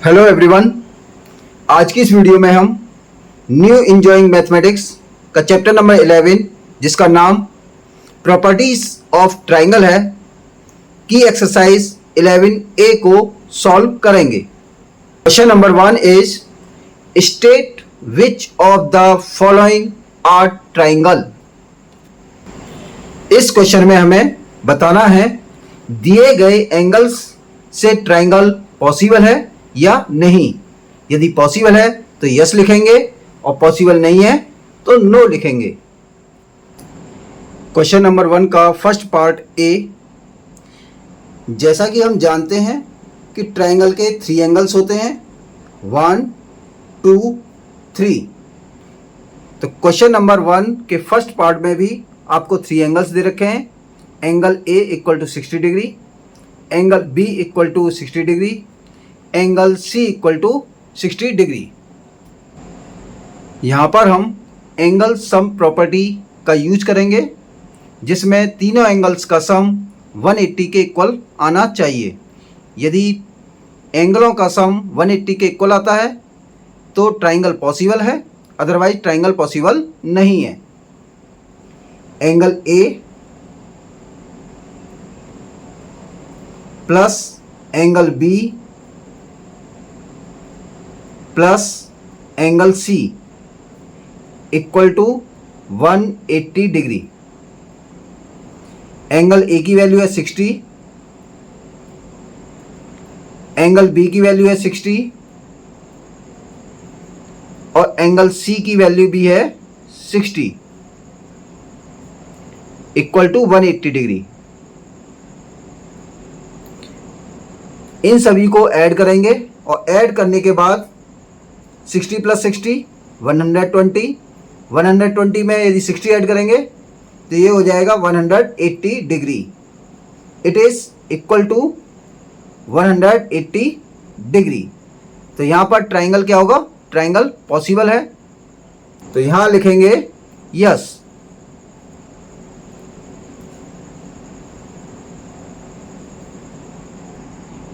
Hello everyone. आज की इस वीडियो में हम न्यू इंजॉइंग मैथमेटिक्स का चैप्टर नंबर 11 जिसका नाम प्रॉपर्टीज ऑफ ट्राइंगल है की एक्सरसाइज 11A को सॉल्व करेंगे। Question number 1 is state which of the following are triangle. इस क्वेश्चन में हमें बताना है दिए गए एंगल्स से ट्राइंगल पॉसिबल है या नहीं। यदि पॉसिबल है तो यस लिखेंगे और पॉसिबल नहीं है तो नो लिखेंगे। क्वेश्चन नंबर 1 का फर्स्ट पार्ट ए। जैसा कि हम जानते हैं कि ट्राइंगल के 3 एंगल्स होते हैं 1 2 3। तो क्वेश्चन नंबर 1 के फर्स्ट पार्ट में भी आपको 3 एंगल्स दे रखे हैं। Angle A equal to 60 degree, angle B equal to 60 degree, angle C equal to 60 degree. यहाँ पर हम एंगल सम प्रॉपर्टी का यूज करेंगे जिसमें तीनों एंगल्स का सम 180 के इक्वल आना चाहिए। यदि एंगलों का सम 180 के इक्वल आता है तो ट्राइंगल पॉसिबल है, अदरवाइज ट्राइंगल पॉसिबल नहीं है। Angle A plus angle B plus angle C equal to 180 degree. Angle A की वैल्यू है 60, एंगल बी की वैल्यू है 60 और एंगल सी की वैल्यू भी है 60 इक्वल टू 180 डिग्री। इन सभी को ऐड करेंगे और ऐड करने के बाद 60 प्लस 60 120, 120 में यदि 60 ऐड करेंगे तो ये हो जाएगा 180 degree. It is equal to 180 degree. तो यहाँ पर ट्राइंगल क्या होगा? ट्राइंगल पॉसिबल है। तो यहाँ लिखेंगे yes.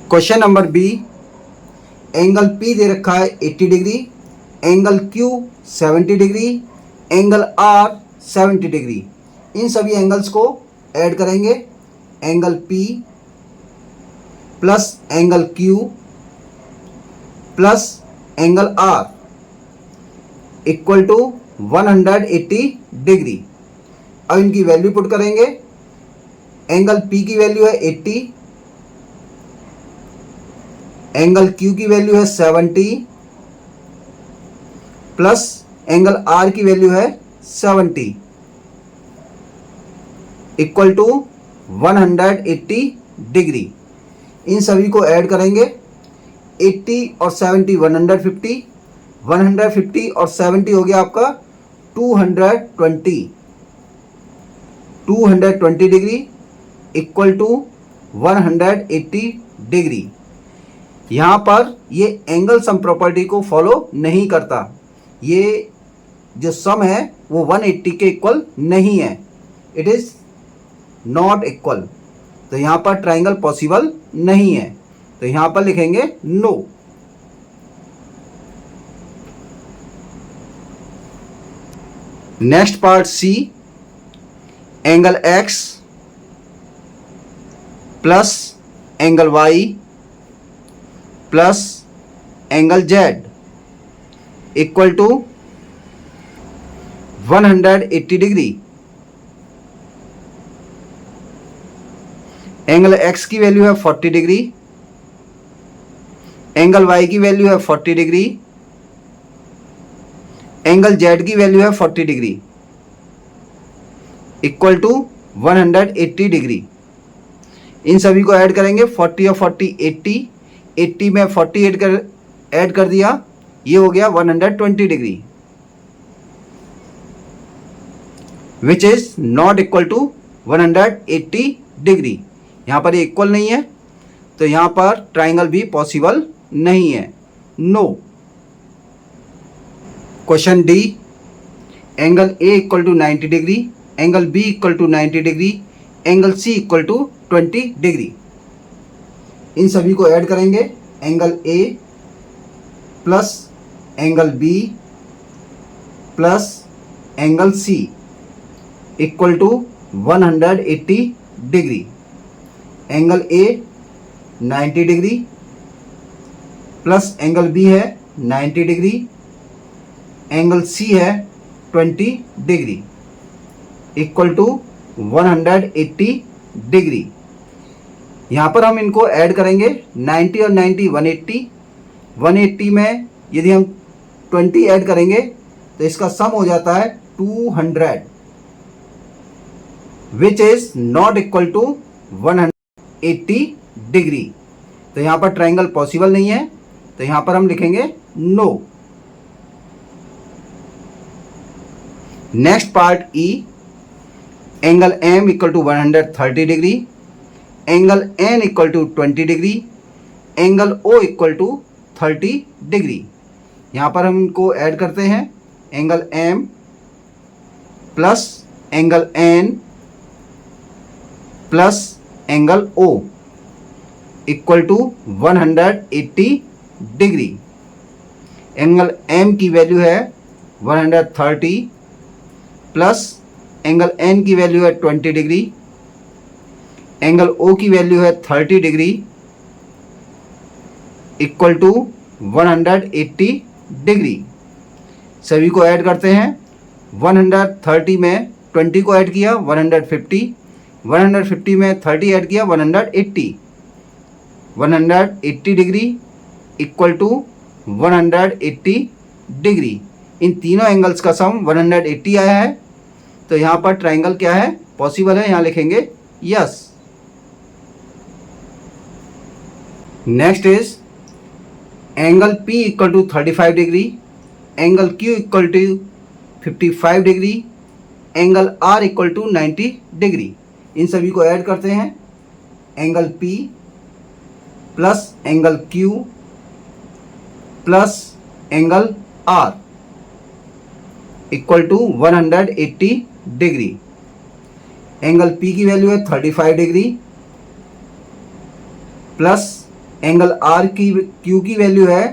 Question number b. Angle P दे रखा है 80 degree, angle Q 70 degree, angle R 70 degree. इन सभी एंगल्स को ऐड करेंगे। Angle P plus angle Q plus angle R equal to 180 degree. अब इनकी वैल्यू पुट करेंगे। एंगल P की वैल्यू है 80, एंगल Q की वैल्यू है 70 प्लस एंगल R की वैल्यू है 70 इक्वल टू 180 डिग्री। इन सभी को ऐड करेंगे। 80 और 70 150, 150 और 70 हो गया आपका 220 डिग्री इक्वल टू 180 डिग्री। यहाँ पर ये एंगल सम प्रॉपर्टी को फॉलो नहीं करता। ये जो सम है वो 180 के इक्वल नहीं है। It is not equal. तो यहाँ पर ट्राइंगल पॉसिबल नहीं है। तो यहाँ पर लिखेंगे no. Next part C. Angle X plus angle Y plus angle Z equal to 180 degree. Angle X की वैल्यू है 40 डिग्री, एंगल वाई की वैल्यू है 40 डिग्री, एंगल जेड की वैल्यू है 40 डिग्री इक्वल टू 180 डिग्री। इन सभी को ऐड करेंगे। 40 और 40 80 में 40 ऐड कर दिया, ये हो गया 120 degree which is not equal to 180 degree. यहाँ पर ये इक्वल नहीं है तो यहाँ पर ट्राइंगल भी पॉसिबल नहीं है। No. Question d. Angle A equal to 90 degree, angle B equal to 90 degree, angle C equal to 20 degree. इन सभी को ऐड करेंगे। Angle A plus angle B plus angle C equal to 180 degree. Angle a 90 degree plus angle b है 90 degree, angle सी है 20 degree equal to 180 degree. यहाँ पर हम इनको ऐड करेंगे 90 और 90 180। 180 में यदि हम 20 ऐड करेंगे तो इसका सम हो जाता है 200 which is not equal to 180 degree. तो यहाँ पर ट्राइंगल पॉसिबल नहीं है, तो यहाँ पर हम लिखेंगे no. Next part E, angle M equal to 130 degree, angle N equal to 20 degree, angle O equal to 30 degree. यहाँ पर हम इनको ऐड करते हैं, angle M plus angle N plus angle O equal to 180 degree. Angle M की value है 130 plus angle N की value है 20 डिग्री, एंगल ओ की वैल्यू है 30 डिग्री इक्वल टू 180 डिग्री। सभी को ऐड करते हैं, 130 में 20 को ऐड किया 150, 150 में 30 ऐड किया 180, 180 डिग्री इक्वल टू 180 डिग्री। इन तीनों एंगल्स का सम 180 आया है, तो यहाँ पर ट्राइंगल क्या है, पॉसिबल है, यहाँ लिखेंगे yes. Next is angle P equal to 35 degree, angle Q equal to 55 degree, angle R equal to 90 degree. इन सभी को ऐड करते हैं, angle P plus angle Q plus angle R equal to 180 degree. Angle P की value है 35 degree plus angle R की Q की value है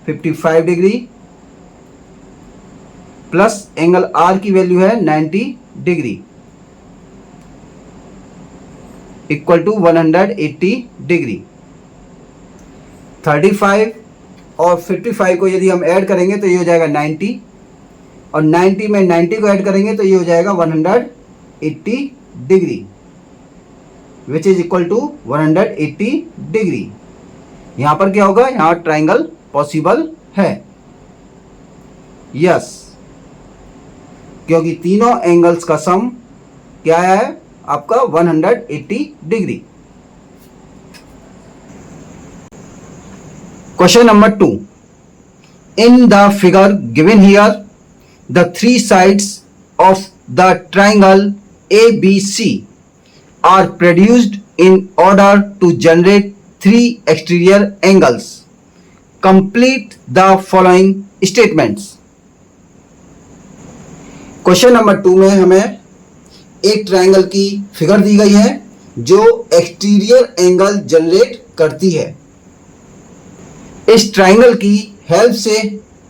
55 डिग्री प्लस एंगल R की वैल्यू है 90 डिग्री इक्वल टू 180 डिग्री। 35 और 55 को यदि हम ऐड करेंगे तो ये हो जाएगा 90, और 90 में 90 को ऐड करेंगे तो ये हो जाएगा 180 degree which is equal to 180 degree. यहाँ पर क्या होगा, यहाँ ट्राइंगल पॉसिबल है, यस, क्योंकि तीनों एंगल्स का सम क्या है आपका 180 degree. Question number 2, in the figure given here the three sides of the triangle ABC are produced in order to generate three exterior angles. Complete the following statements. Question number 2 में हमें एक triangle की figure दी गई है जो exterior angle generate करती है। इस ट्राइंगल की हेल्प से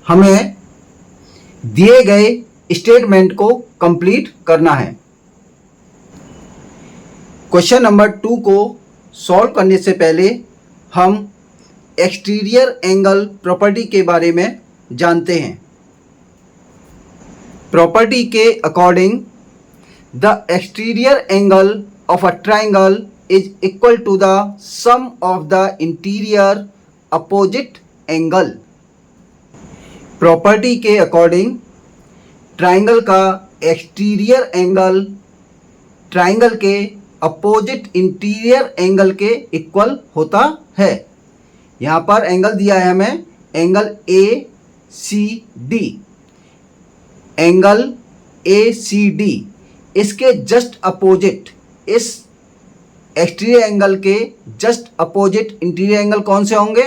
हमें दिए गए स्टेटमेंट को कंप्लीट करना है। क्वेश्चन नंबर 2 को सॉल्व करने से पहले हम एक्सटीरियर एंगल प्रॉपर्टी के बारे में जानते हैं। प्रॉपर्टी के according the exterior angle of a triangle is equal to the sum of the interior opposite angle. Property के अकॉर्डिंग ट्राइंगल का एक्सटीरियर एंगल ट्राइंगल के अपोजिट इंटीरियर एंगल के इक्वल होता है। यहाँ पर एंगल दिया है हमें, एंगल ACD, एंगल ACD, इसके जस्ट अपोजिट, इस एक्सटीरियर एंगल के जस्ट अपोजिट इंटीरियर एंगल कौन से होंगे,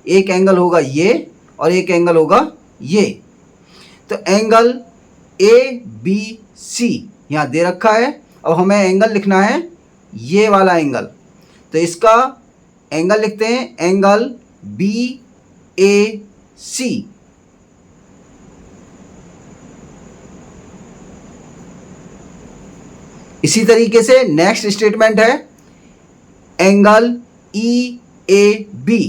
एक एंगल होगा ये और एक एंगल होगा ये। तो एंगल ABC यहाँ दे रखा है, अब हमें एंगल लिखना है ये वाला एंगल, तो इसका एंगल लिखते हैं, एंगल BAC सी। इसी तरीके से नेक्स्ट स्टेटमेंट है angle E A B.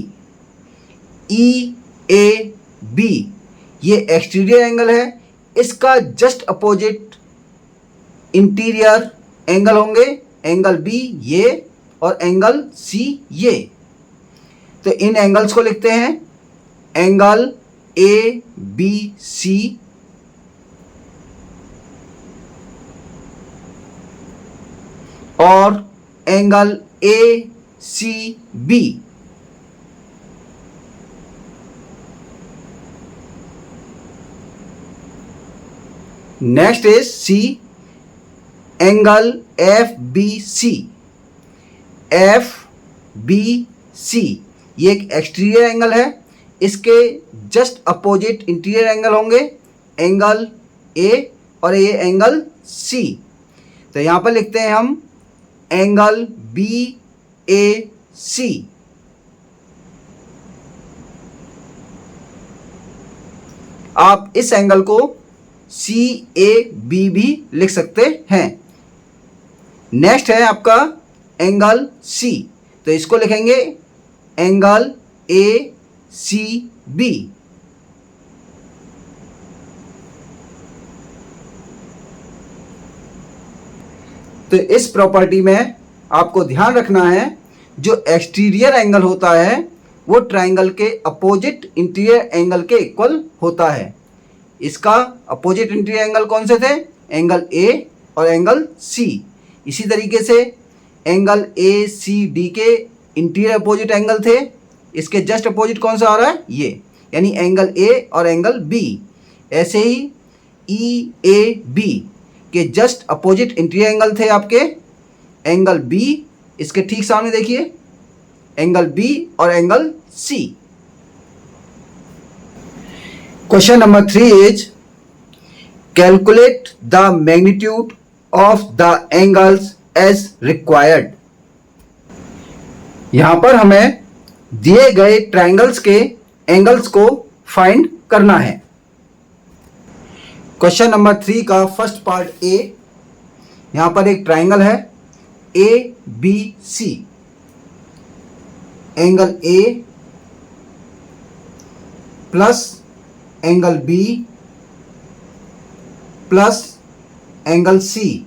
E A B ये एक्सटीरियर एंगल है, इसका जस्ट अपोजिट इंटीरियर एंगल होंगे, एंगल बी ये और एंगल सी ये। तो इन एंगल्स को लिखते हैं एंगल ए बी सी और angle A C B. Next is C angle F B C. F B C ये एक एक्सटीरियर एंगल है, इसके जस्ट अपोजिट इंटीरियर एंगल होंगे एंगल ए और ये एंगल सी। तो यहाँ पर लिखते हैं हम एंगल बी ए सी। आप इस एंगल को सी ए बी भी लिख सकते हैं। नेक्स्ट है आपका एंगल सी, तो इसको लिखेंगे एंगल ए सी बी। तो इस प्रॉपर्टी में आपको ध्यान रखना है जो एक्सटीरियर एंगल होता है वो ट्रायंगल के अपोजिट इंटीरियर एंगल के इक्वल होता है। इसका अपोजिट इंटीरियर एंगल कौन से थे? एंगल ए और एंगल सी। इसी तरीके से एंगल ए सी डी के इंटीरियर अपोजिट एंगल थे, इसके जस्ट अपोजिट कौन सा आ रहा है? ये, यानी एंगल ए और एंगल बी। ऐसे ही ई ए बी के जस्ट अपोजिट इंटीरियर एंगल थे आपके एंगल बी, इसके ठीक सामने देखिए एंगल बी और angle C. Question number 3 is calculate the magnitude of the angles as required. यहां पर हमें दिए गए ट्रायंगल्स के एंगल्स को फाइंड करना है। क्वेश्चन नंबर 3 का फर्स्ट पार्ट ए, यहां पर एक ट्रायंगल है A B C. Angle A plus angle B plus angle C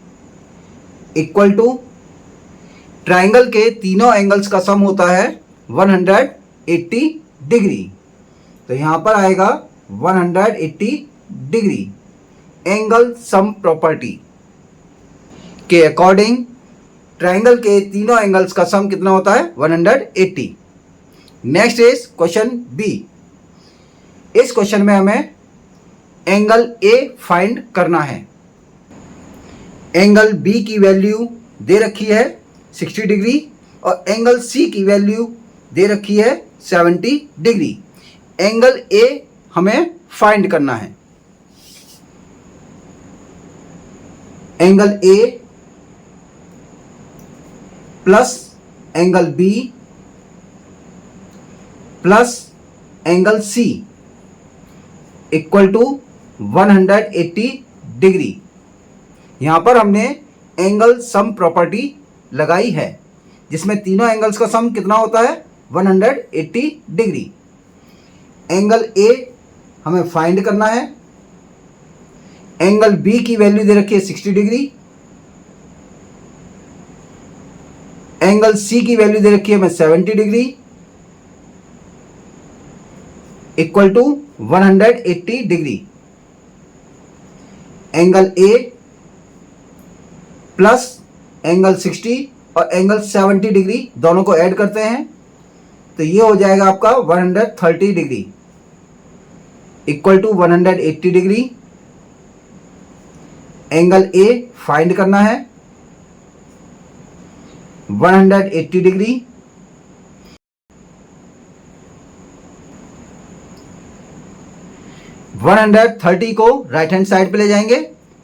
equal to triangle के तीनों एंगल्स का सम होता है 180 डिग्री। तो यहां पर आएगा 180 डिग्री। एंगल सम प्रॉपर्टी के अकॉर्डिंग ट्रायंगल के तीनों एंगल्स का सम कितना होता है? 180। Next is question B. इस क्वेश्चन में हमें एंगल ए फाइंड करना है। एंगल बी की वैल्यू दे रखी है 60 डिग्री और एंगल सी की वैल्यू दे रखी है 70 डिग्री। एंगल ए हमें फाइंड करना है। Angle A plus angle B plus angle C equal to 180 degree. यहां पर हमने एंगल सम प्रॉपर्टी लगाई है जिसमें तीनों एंगल्स का सम कितना होता है? 180 डिग्री। एंगल ए हमें फाइंड करना है। एंगल बी की वैल्यू दे रखी है 60 डिग्री। एंगल सी की वैल्यू दे रखी है हमें 70 degree equal to 180 degree. Angle A plus angle 60 और एंगल 70 डिग्री दोनों को ऐड करते हैं तो ये हो जाएगा आपका 130 degree equal to 180 degree. Angle A find करना है 180 डिग्री। वन 130 को राइट हैंड साइड पे ले जाएंगे।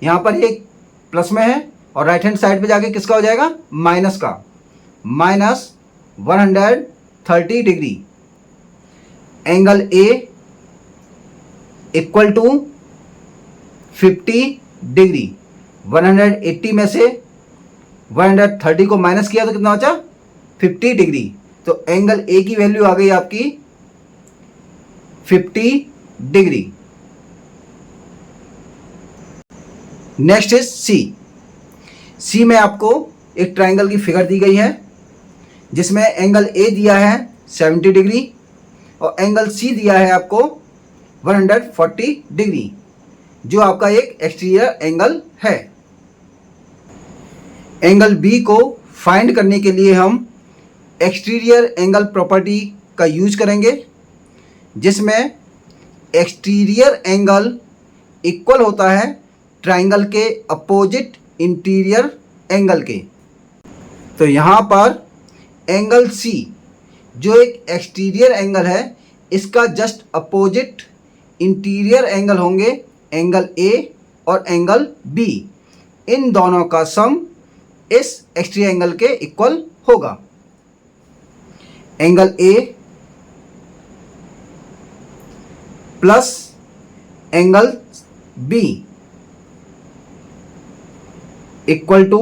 यहां पर एक प्लस में है और राइट हैंड साइड पे जाके किसका हो जाएगा? माइनस का। Minus 130 degree. Angle A equal to 50 degree. 180 में से 130 को माइनस किया तो कितना बचा? 50 डिग्री। तो एंगल ए की वैल्यू आ गई आपकी 50 degree. Next is c. C में आपको एक ट्राइंगल की फिगर दी गई है जिसमें एंगल ए दिया है 70 डिग्री और एंगल सी दिया है आपको 140 डिग्री, जो आपका एक एक्सटीरियर एंगल है। एंगल बी को फाइंड करने के लिए हम एक्सटीरियर एंगल प्रॉपर्टी का यूज करेंगे, जिसमें एक्सटीरियर एंगल इक्वल होता है ट्राइंगल के अपोजिट इंटीरियर एंगल के। तो यहाँ पर एंगल सी जो एक एक्सटीरियर एंगल है, इसका जस्ट अपोजिट इंटीरियर एंगल होंगे एंगल ए और एंगल बी। इन दोनों का सम इस एक्सटीरियर एंगल के इक्वल होगा। Angle A plus angle B equal to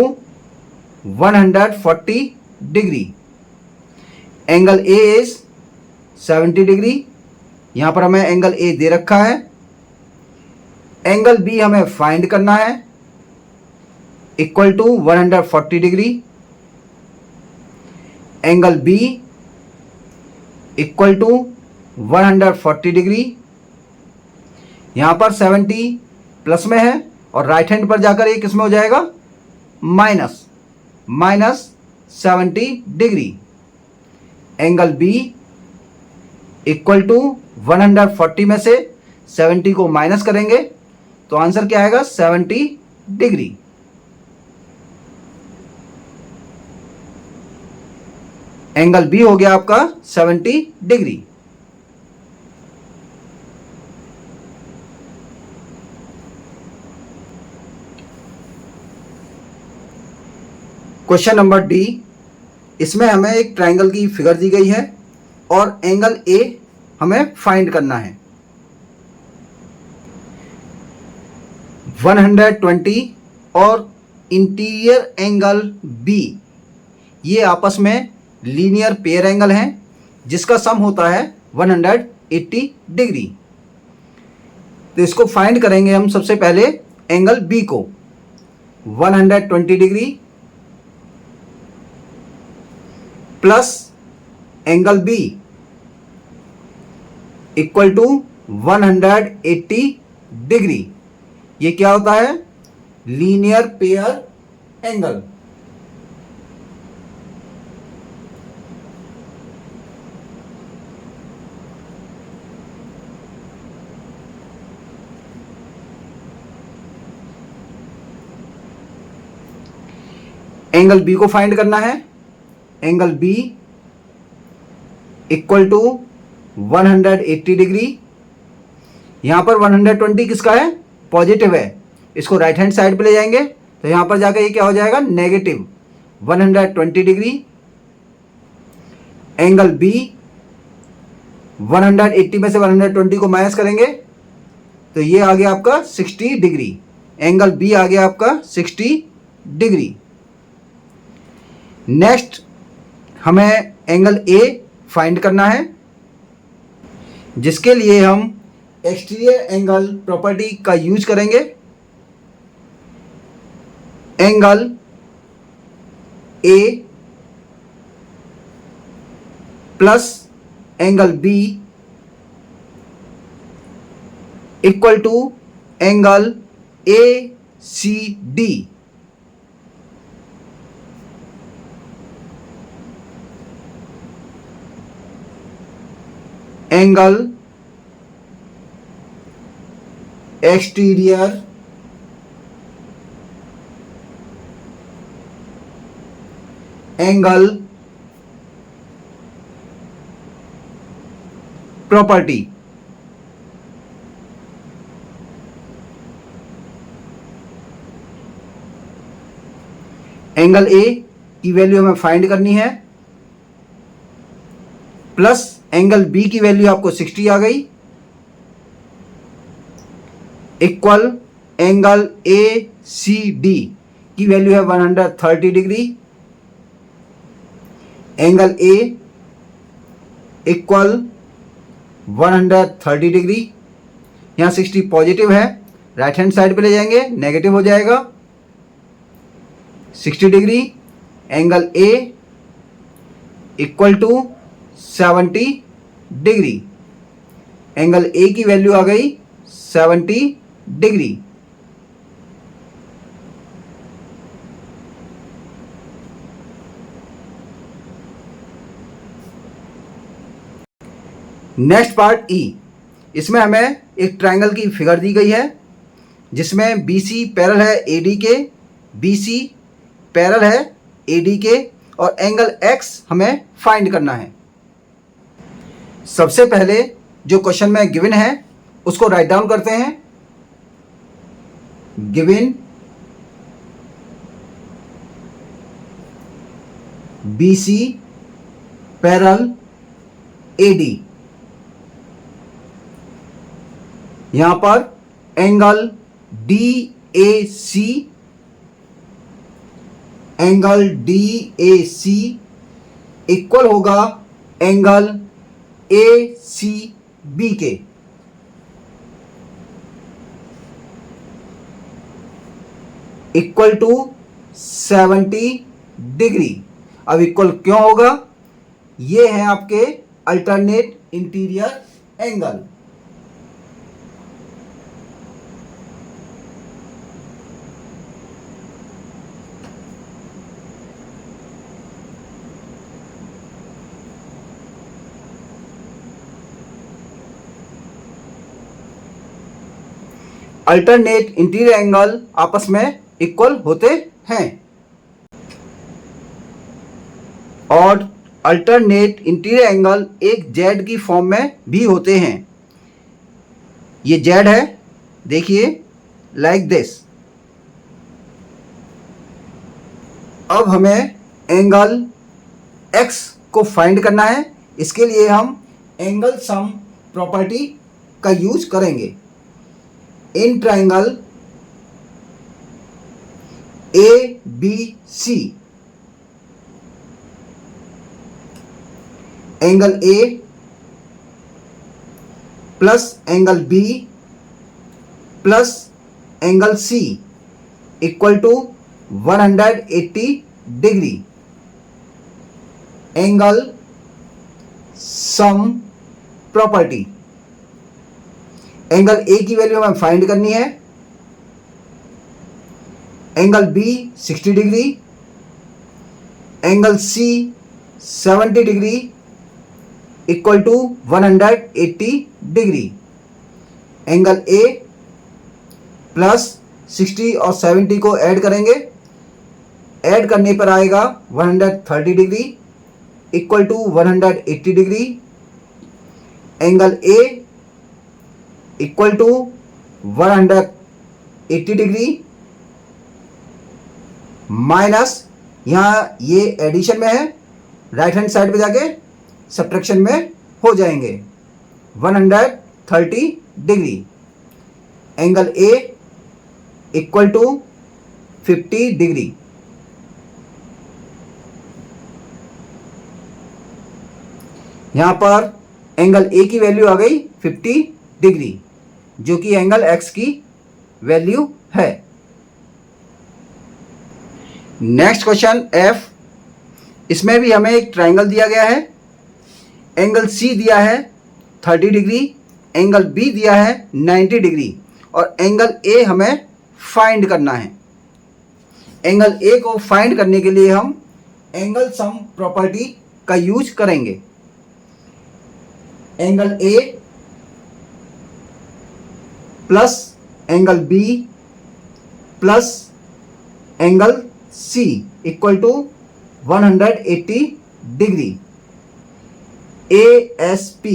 140 degree. Angle A is 70 degree, यहाँ पर हमें एंगल ए दे रखा है। एंगल बी हमें फाइंड करना है equal to 140 degree. Angle B equal to 140 degree. यहाँ पर 70 प्लस में है और राइट हैंड पर जाकर ये किस में हो जाएगा? Minus 70 degree. Angle B equal to 140 में से 70 को माइनस करेंगे तो आंसर क्या आएगा? 70 डिग्री। एंगल बी हो गया आपका 70 डिग्री। क्वेश्चन नंबर डी, इसमें हमें एक ट्राइंगल की फिगर दी गई है और एंगल ए हमें फाइंड करना है। 120 और इंटीरियर एंगल बी, ये आपस में लीनियर पेयर एंगल हैं जिसका सम होता है 180 डिग्री। तो इसको फाइंड करेंगे हम सबसे पहले एंगल बी को। 120 degree plus angle B equal to 180 degree. ये क्या होता है? Linear pair angle. Angle B को फाइंड करना है। Angle B equal to 180 degree. यहां पर 120 किसका है? पॉजिटिव है। इसको राइट हैंड साइड पे ले जाएंगे तो यहां पर जाकर ये क्या हो जाएगा? Negative 120 degree. एंगल बी 180 में से 120 को माइनस करेंगे तो ये आ गया आपका 60 डिग्री। एंगल बी आ गया आपका 60 डिग्री। नेक्स्ट हमें एंगल ए फाइंड करना है, जिसके लिए हम एक्सटीरियर एंगल प्रॉपर्टी का यूज करेंगे। Angle A plus angle B equal to angle A C D. Angle exterior angle property. Angle A की वैल्यू हमें फाइंड करनी है प्लस एंगल बी की वैल्यू आपको 60 आ गई। इक्वल एंगल ए सी डी की वैल्यू है 130 डिग्री। एंगल ए इक्वल 130 डिग्री। यहाँ 60 पॉजिटिव है, राइट हैंड साइड पे ले जाएंगे, नेगेटिव हो जाएगा। 60 degree angle A equal to 70 degree. Angle A की वैल्यू आ गई 70 डिग्री। नेक्स्ट पार्ट ई। इसमें हमें एक ट्रायंगल की फिगर दी गई है जिसमें BC पैरेलल है AD के, BC पैरेलल है AD के और एंगल X हमें फाइंड करना है। सबसे पहले जो क्वेश्चन में गिवन है उसको राइट डाउन करते हैं। गिवन BC पैरेलल AD, यहां पर angle DAC, angle DAC equal होगा एंगल ACB के। Equal to 70 degree. अब इक्वल क्यों होगा? ये हैं आपके alternate interior angle. Alternate interior angle आपस में इक्वल होते हैं और अल्टरनेट इंटीरियर एंगल एक जेड की फॉर्म में भी होते हैं। ये जेड है, देखिए लाइक दिस। अब हमें एंगल एक्स को फाइंड करना है। इसके लिए हम एंगल सम प्रॉपर्टी का यूज करेंगे। In triangle ABC, angle A plus angle B plus angle C equal to 180 degree. Angle sum property. Angle A की वैल्यू हमें फाइंड करनी है। Angle B 60 degree, angle C 70 degree equal to 180 degree. Angle A plus 60 और 70 को add करेंगे, add करने पर आएगा 130 degree equal to 180 degree. Angle A equal to 180 degree minus, यहाँ ये एडिशन में है, राइट हैंड साइड पे जाके सब्ट्रैक्शन में हो जाएंगे, 130 degree. Angle A equal to 50 degree. यहाँ पर एंगल A की वैल्यू आ गई 50 डिग्री जो कि एंगल X की वैल्यू है। Next question F। इसमें भी हमें एक ट्राइंगल दिया गया है। एंगल C दिया है 30 डिग्री, एंगल B दिया है 90 डिग्री और एंगल A हमें फाइंड करना है। एंगल A को फाइंड करने के लिए हम एंगल सम प्रॉपर्टी का यूज करेंगे। Angle A plus angle B plus angle C equal to 180 degree. ASP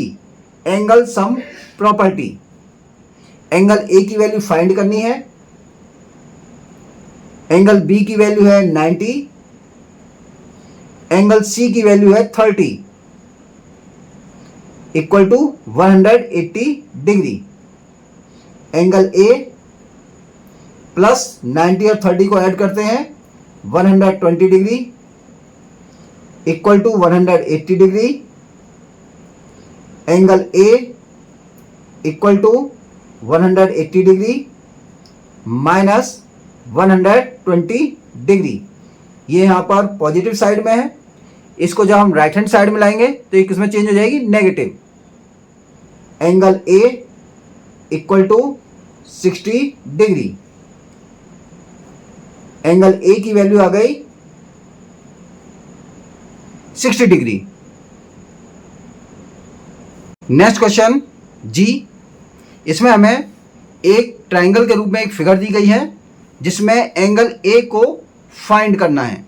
angle sum property. Angle A की वैल्यू फाइंड करनी है। एंगल B की वैल्यू है 90, एंगल C की वैल्यू है 30 equal to 180 degree. Angle A plus 90 और 30 को add करते हैं 120 degree equal to 180 degree. Angle A equal to 180 degree minus 120 degree. ये यहाँ पर पॉजिटिव साइड में है, इसको जब हम राइट हैंड साइड में लाएंगे तो ये किसमें चेंज हो जाएगी, negative. Angle A equal to 60 degree. Angle A की वैल्यू आ गई 60 डिग्री। नेक्स्ट क्वेश्चन जी, इसमें हमें एक ट्राइंगल के रूप में एक फिगर दी गई है जिसमें एंगल ए को फाइंड करना है।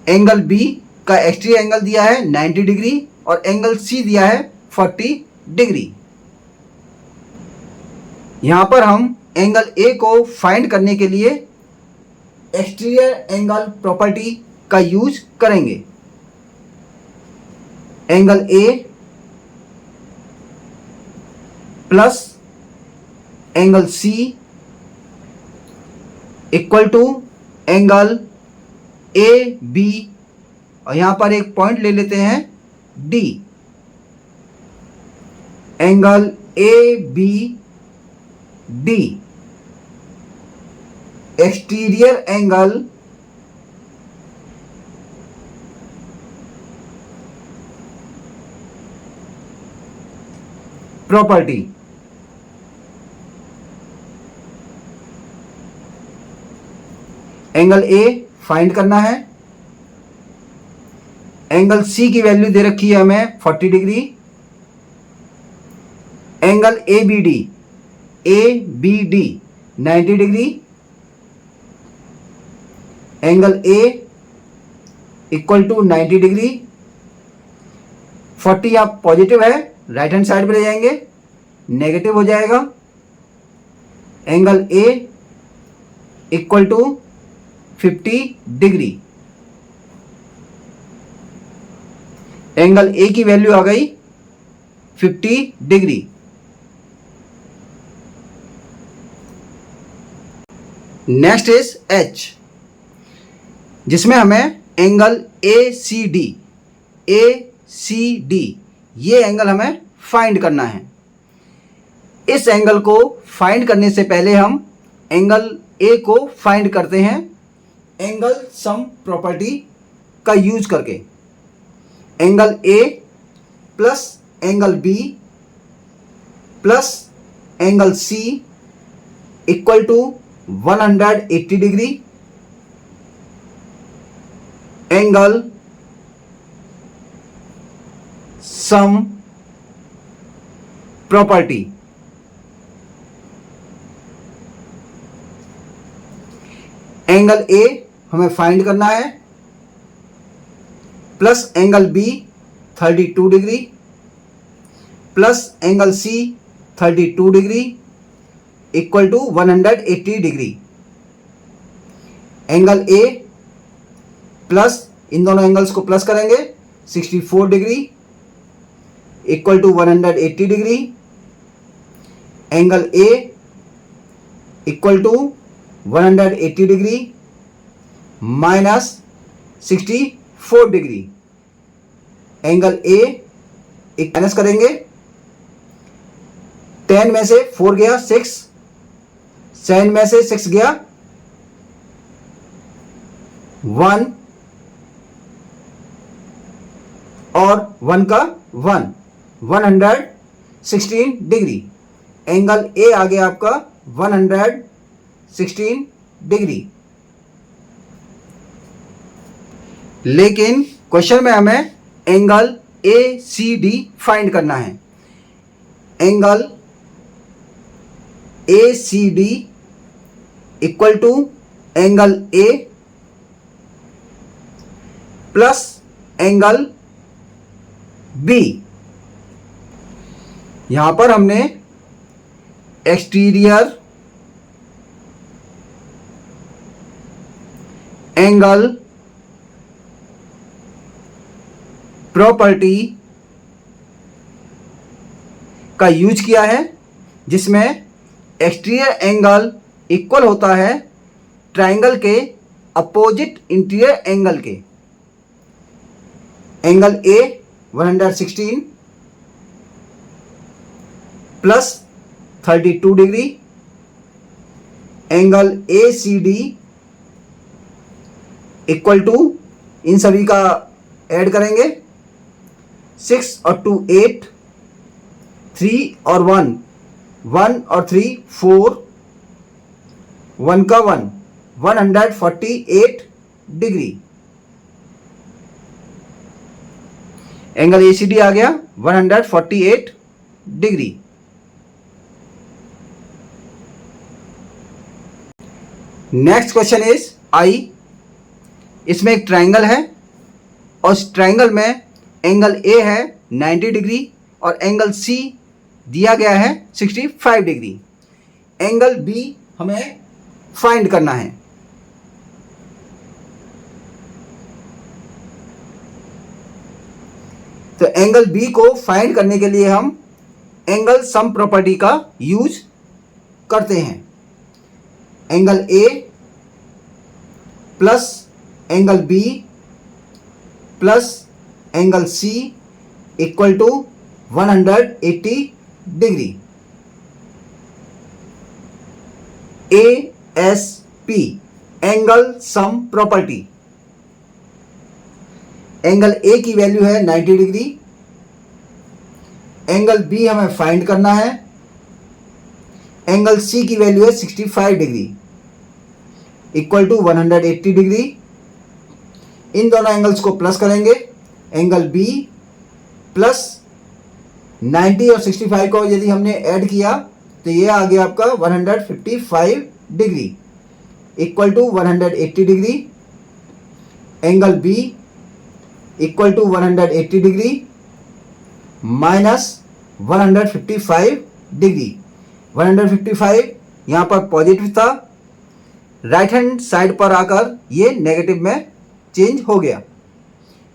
एंगल बी का एक्सटीरियर एंगल दिया है 90 डिग्री और एंगल सी दिया है 40 डिग्री। यहां पर हम एंगल ए को फाइंड करने के लिए एक्सटीरियर एंगल प्रॉपर्टी का यूज करेंगे। Angle A plus angle C equal to angle A B, और यहां पर एक पॉइंट ले लेते हैं D. Angle A B D exterior angle property. Angle A find करना है। एंगल सी की वैल्यू दे रखी है हमें 40 degree. Angle A B D 90 degree. Angle A equal to 90 degree. 40 आप पॉजिटिव है, राइट हैंड साइड पे ले जाएंगे, नेगेटिव हो जाएगा। Angle A equal to 50 degree. Angle A की वैल्यू आ गई 50 डिग्री। नेक्स्ट इज एच, जिसमें हमें एंगल ए सी डी ये एंगल हमें फाइंड करना है। इस एंगल को फाइंड करने से पहले हम एंगल ए को फाइंड करते हैं एंगल सम प्रॉपर्टी का यूज करके। Angle A plus angle B plus angle C equal to 180 degree. Angle sum property. Angle a हमें फाइंड करना है, plus angle b 32 degree plus angle c 32 degree equal to 180 degree. Angle A plus, इन दोनों angles को plus करेंगे, 64 degree equal to 180 degree. Angle A equal to 180 degree minus 64 degree. Angle ए एक minus करेंगे, 10 में से 4 गया 6, 7 में से 6 गया 1 और 1 का 1, 116 डिग्री। एंगल ए आ गया आपका 116 डिग्री। लेकिन क्वेश्चन में हमें एंगल ए सी डी फाइंड करना है। Angle A C D equal to angle A plus angle B. यहां पर हमने एक्सटीरियर एंगल प्रॉपर्टी का यूज किया है, जिसमें एक्सटीरियर एंगल इक्वल होता है ट्राइंगल के अपोजिट इंटीरियर एंगल के। एंगल ए 116 प्लस 32 degree, angle A C D equal to, इन सभी का ऐड करेंगे, 6 और 2 8, 3 और 1 1 और 3 4, 1 का 1 148 डिग्री। एंगल एसीडी आ गया 148 degree. Next question is I. इसमें एक ट्राइंगल है और इस ट्राइंगल में एंगल ए है 90 डिग्री और एंगल सी दिया गया है 65 डिग्री। एंगल बी हमें फाइंड करना है। तो एंगल बी को फाइंड करने के लिए हम एंगल सम प्रॉपर्टी का यूज करते हैं। Angle A plus angle B plus angle C equal to 180 degree. A S P angle sum property. Angle A की वैल्यू है 90 डिग्री, एंगल बी हमें फाइंड करना है, एंगल सी की वैल्यू है 65 डिग्री इक्वल टू 180 डिग्री। इन दोनों angles को प्लस करेंगे, एंगल बी प्लस 90 और 65 को यदि हमने ऐड किया तो ये आ गया आपका 155 degree equal to 180 degree. Angle B equal to 180 degree minus 155 degree. 155 यहाँ पर पॉजिटिव था, राइट हैंड साइड पर आकर ये नेगेटिव में चेंज हो गया।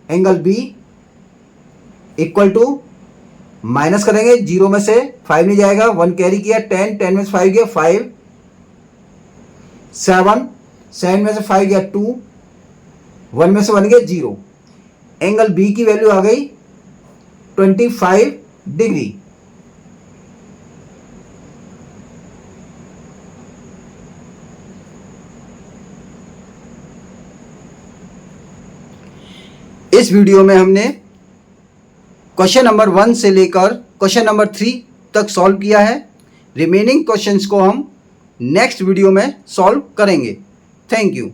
Angle B equal to, minus करेंगे, 0 में से 5 नहीं जाएगा, 1 कैरी किया, 10 10 में से 5 गया 5, 7 7 में से 5 गया 2, 1 में से 1 गया 0। एंगल बी की वैल्यू आ गई 25 डिग्री। इस वीडियो में हमने क्वेश्चन नंबर 1 से लेकर क्वेश्चन नंबर 3 तक सॉल्व किया है। रिमेनिंग क्वेश्चंस को हम नेक्स्ट वीडियो में सॉल्व करेंगे। Thank you.